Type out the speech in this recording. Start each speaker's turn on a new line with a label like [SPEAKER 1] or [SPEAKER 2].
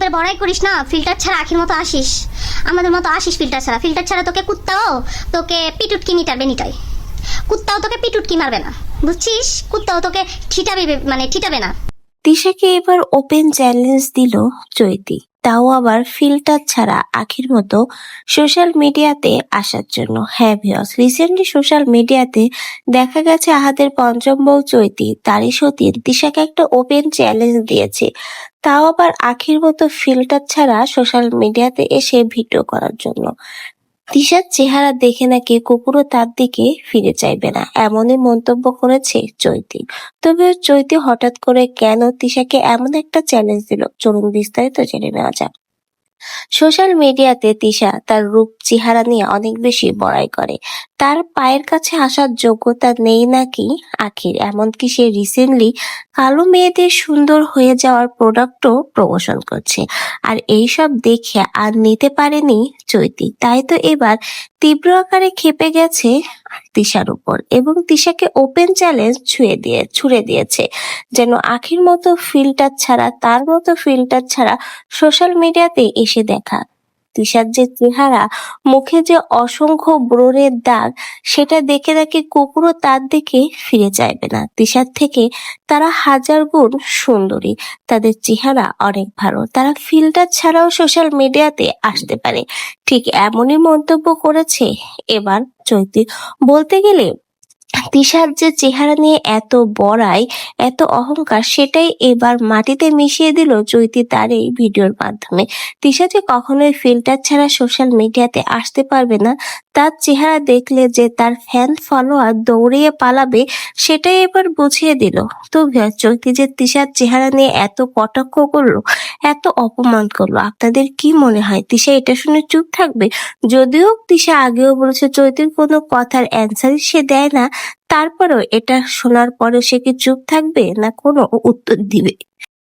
[SPEAKER 1] করে বড়াই করিস না, ফিল্টার ছাড়া আখির মতো আসিস, আমাদের মতো আসিস ফিল্টার ছাড়া তোকে কুত্তাও তোকে পিটুটকি মিটাবে নিটাই, কুত্তাও তোকে পিটুটকি মারবে না, বুঝছিস? কুত্তাও তোকে ঠিটাবে না।
[SPEAKER 2] তিশাকে এবার ওপেন চ্যালেঞ্জ দিল চৈতি, তাও আবার ফিল্টার ছাড়া আখির মতো সোশ্যাল মিডিয়াতে আসার জন্য। হ্যাঁ ভিউয়ার্স, রিসেন্টলি সোশ্যাল মিডিয়াতে দেখা গেছে আহাদের পঞ্চম বউ চৈতি তারই সতীন তিশাকে একটা ওপেন চ্যালেঞ্জ দিয়েছে, তাও আবার আখির মতো ফিল্টার ছাড়া সোশ্যাল মিডিয়াতে এসে ভিডিও করার জন্য। তিশার চেহারা দেখে নাকি কুকুরও তার দিকে ফিরে চাইবে না, এমনই মন্তব্য করেছে চৈতি। তবে চৈতি হঠাৎ করে কেন তিশাকে এমন একটা চ্যালেঞ্জ দিল, চলুন বিস্তারিত জেনে নেওয়া যাক। সোশ্যাল মিডিয়াতে তিশা তার রূপ চেহারা নিয়ে অনেক বেশি বড়াই করে, তার পায়ের কাছে আসার যোগ্যতা নেই নাকি আখির, এমনকি সে রিসেন্টলি কালো মেয়েদের সুন্দর হয়ে যাওয়ার প্রোডাক্টও প্রমোশন করছে। আর এইসব দেখে আর নিতে পারেনি চৈতি, তাই তো এবার তীব্র আকারে ক্ষেপে গেছে তিশার উপর এবং তিশাকে ওপেন চ্যালেঞ্জ ছুড়ে দিয়েছে, যেন আখির মতো ফিল্টার ছাড়া, তার মতো ফিল্টার ছাড়া সোশ্যাল মিডিয়াতে এসে দেখা। তিশার যে চেহারা, মুখে যে অসংখ্য ব্রণের দাগ, সেটা দেখে নাকি কুকুরও তার দিকে ফিরে চাইবে না। তিশার থেকে তারা হাজার গুণ সুন্দরী, তাদের চেহারা অনেক ভালো, তারা ফিল্টার ছাড়াও সোশ্যাল মিডিয়াতে আসতে পারে। ঠিক এমনই মন্তব্য করেছে এবার চৈতি। বলতে গেলে তিশার যে চেহারা নিয়ে এত বড়াই, এত অহংকার, সেটাই এবার মাটিতে মিশিয়ে দিল চৈতি তার এই ভিডিওর মাধ্যমে। তিশা যে কখনোই ফিল্টার ছাড়া সোশ্যাল মিডিয়াতে আসতে পারবে না, তার চেহারা দেখলে যে তার ফ্যান ফলোয়ার দৌড়িয়ে পালাবে, সেটাই এবার বুঝিয়ে দিল। তো চৈতি যে তিশার চেহারা নিয়ে এত কটাক্ষ করলো, এত অপমান করলো, আপনাদের কি মনে হয় তিশা এটা শুনে চুপ থাকবে? যদিও তিশা আগেও বলেছে চৈতির কোনো কথার অ্যান্সারই সে দেয় না, তারপরেও এটা শোনার পরে সে কি চুপ থাকবে না কোনো উত্তর দিবে?